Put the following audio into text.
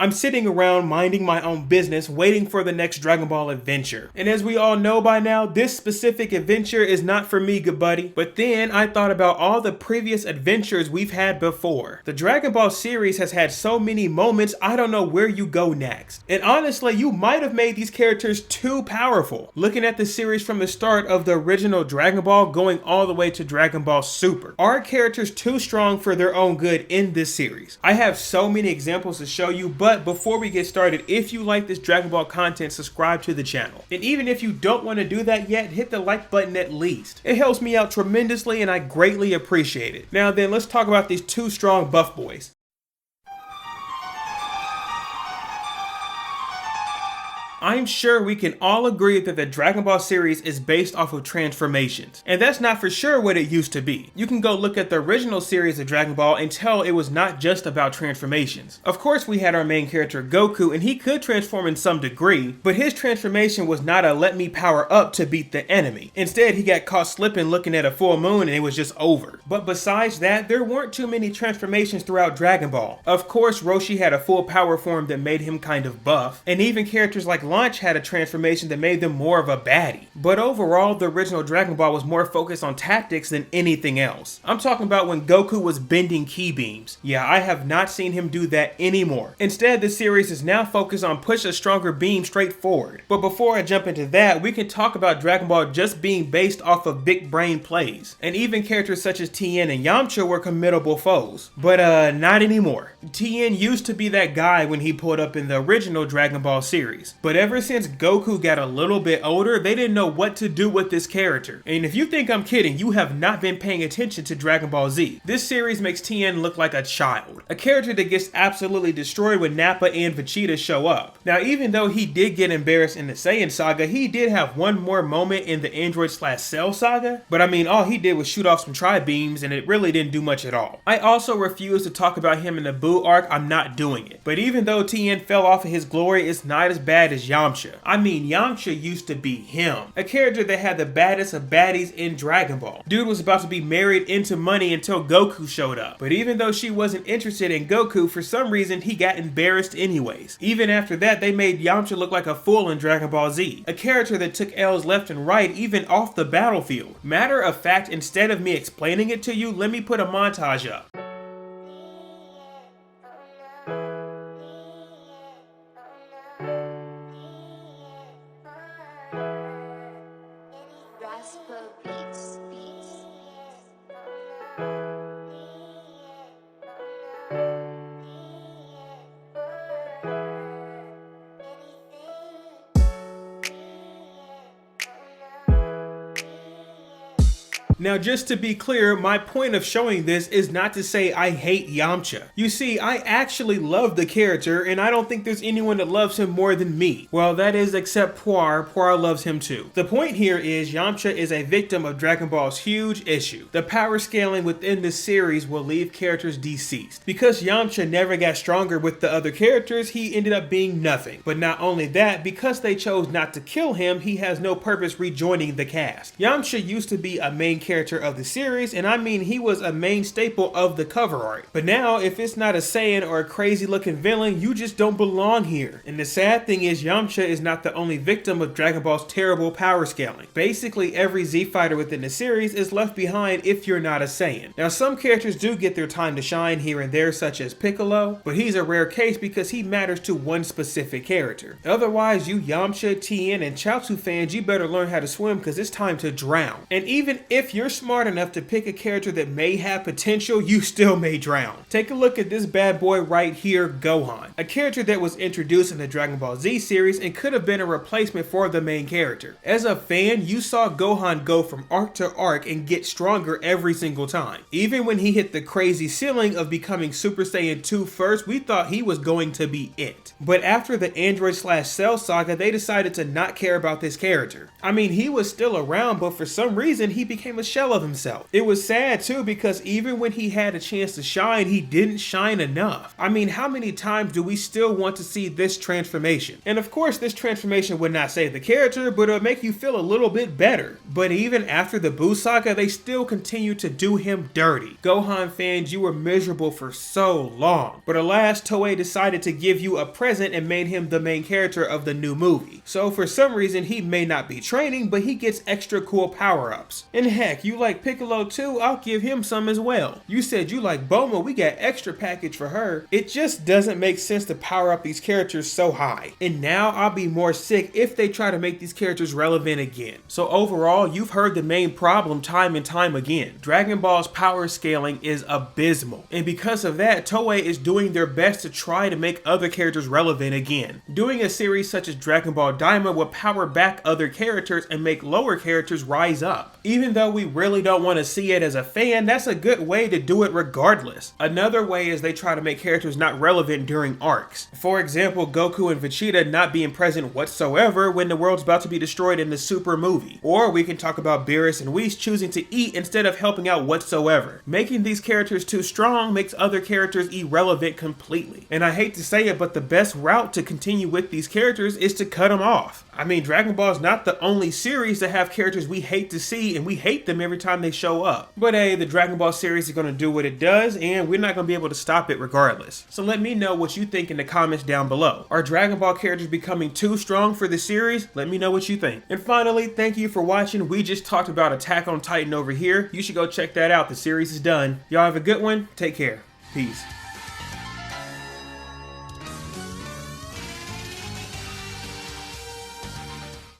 I'm sitting around minding my own business waiting for the next Dragon Ball adventure. And as we all know by now, this specific adventure is not for me, good buddy. But then I thought about all the previous adventures we've had before. The Dragon Ball series has had so many moments, I don't know where you go next. And honestly, you might have made these characters too powerful. Looking at the series from the start of the original Dragon Ball going all the way to Dragon Ball Super. Are characters too strong for their own good in this series? I have so many examples to show you, but before we get started, if you like this Dragon Ball content, subscribe to the channel. And even if you don't want to do that yet, hit the like button at least. It helps me out tremendously and I greatly appreciate it. Now then, let's talk about these two strong buff boys. I'm sure we can all agree that the Dragon Ball series is based off of transformations, and that's not for sure what it used to be. You can go look at the original series of Dragon Ball and tell it was not just about transformations. Of course we had our main character Goku, and he could transform in some degree, but his transformation was not a let me power up to beat the enemy. Instead, he got caught slipping looking at a full moon and it was just over. But besides that, there weren't too many transformations throughout Dragon Ball. Of course, Roshi had a full power form that made him kind of buff, and even characters like Launch had a transformation that made them more of a baddie. But overall, the original Dragon Ball was more focused on tactics than anything else. I'm talking about when Goku was bending ki beams. Yeah, I have not seen him do that anymore. Instead, the series is now focused on push a stronger beam straight forward. But before I jump into that, we can talk about Dragon Ball just being based off of big brain plays. And even characters such as Tien and Yamcha were committable foes. But not anymore. Tien used to be that guy when he pulled up in the original Dragon Ball series. But ever since Goku got a little bit older, they didn't know what to do with this character. And if you think I'm kidding, you have not been paying attention to Dragon Ball Z. This series makes Tien look like a child. A character that gets absolutely destroyed when Nappa and Vegeta show up. Now, even though he did get embarrassed in the Saiyan saga, he did have one more moment in the Android/Cell saga. But I mean, all he did was shoot off some tri-beams and it really didn't do much at all. I also refuse to talk about him in the Buu arc. I'm not doing it. But even though Tien fell off of his glory, it's not as bad as Yamcha. I mean, Yamcha used to be him. A character that had the baddest of baddies in Dragon Ball. Dude was about to be married into money until Goku showed up. But even though she wasn't interested in Goku, for some reason he got embarrassed anyways. Even after that, they made Yamcha look like a fool in Dragon Ball Z. A character that took L's left and right, even off the battlefield. Matter of fact, instead of me explaining it to you, let me put a montage up. Now, just to be clear, my point of showing this is not to say I hate Yamcha. You see, I actually love the character, and I don't think there's anyone that loves him more than me. Well, that is except Poir. Poir loves him too. The point here is Yamcha is a victim of Dragon Ball's huge issue. The power scaling within the series will leave characters deceased. Because Yamcha never got stronger with the other characters, he ended up being nothing. But not only that, because they chose not to kill him, he has no purpose rejoining the cast. Yamcha used to be a main character of the series, and I mean he was a main staple of the cover art. But now, if it's not a Saiyan or a crazy looking villain, you just don't belong here. And the sad thing is Yamcha is not the only victim of Dragon Ball's terrible power scaling. Basically every Z fighter within the series is left behind if you're not a Saiyan. Now some characters do get their time to shine here and there, such as Piccolo, but he's a rare case because he matters to one specific character. Otherwise, you Yamcha, Tien, and Chaozu fans, you better learn how to swim because it's time to drown. And even if you're smart enough to pick a character that may have potential, you still may drown. Take a look at this bad boy right here, Gohan. A character that was introduced in the Dragon Ball Z series and could have been a replacement for the main character. As a fan, you saw Gohan go from arc to arc and get stronger every single time. Even when he hit the crazy ceiling of becoming Super Saiyan 2 first, we thought he was going to be it. But after the Android/Cell saga, they decided to not care about this character. I mean, he was still around, but for some reason he became a shell of himself. It was sad too because even when he had a chance to shine, he didn't shine enough. I mean, how many times do we still want to see this transformation? And of course, this transformation would not save the character, but it would make you feel a little bit better. But even after the Buu saga, they still continue to do him dirty. Gohan fans, you were miserable for so long. But alas, Toei decided to give you a present and made him the main character of the new movie. So for some reason, he may not be training, but he gets extra cool power-ups. And heck, you like Piccolo too? I'll give him some as well. You said you like Bulma, we got extra package for her. It just doesn't make sense to power up these characters so high. And now I'll be more sick if they try to make these characters relevant again. So overall, you've heard the main problem time and time again. Dragon Ball's power scaling is abysmal. And because of that, Toei is doing their best to try to make other characters relevant again. Doing a series such as Dragon Ball Daima will power back other characters and make lower characters rise up. Even though we really don't want to see it as a fan, that's a good way to do it regardless. Another way is they try to make characters not relevant during arcs. For example, Goku and Vegeta not being present whatsoever when the world's about to be destroyed in the Super movie. Or we can talk about Beerus and Whis choosing to eat instead of helping out whatsoever. Making these characters too strong makes other characters irrelevant completely. And I hate to say it, but the best route to continue with these characters is to cut them off. I mean, Dragon Ball is not the only series that have characters we hate to see, and we hate them every time they show up. But hey, the Dragon Ball series is going to do what it does, and we're not going to be able to stop it regardless. So let me know what you think in the comments down below. Are Dragon Ball characters becoming too strong for the series? Let me know what you think. And finally, thank you for watching. We just talked about Attack on Titan over here. You should go check that out. The series is done. Y'all have a good one. Take care. Peace.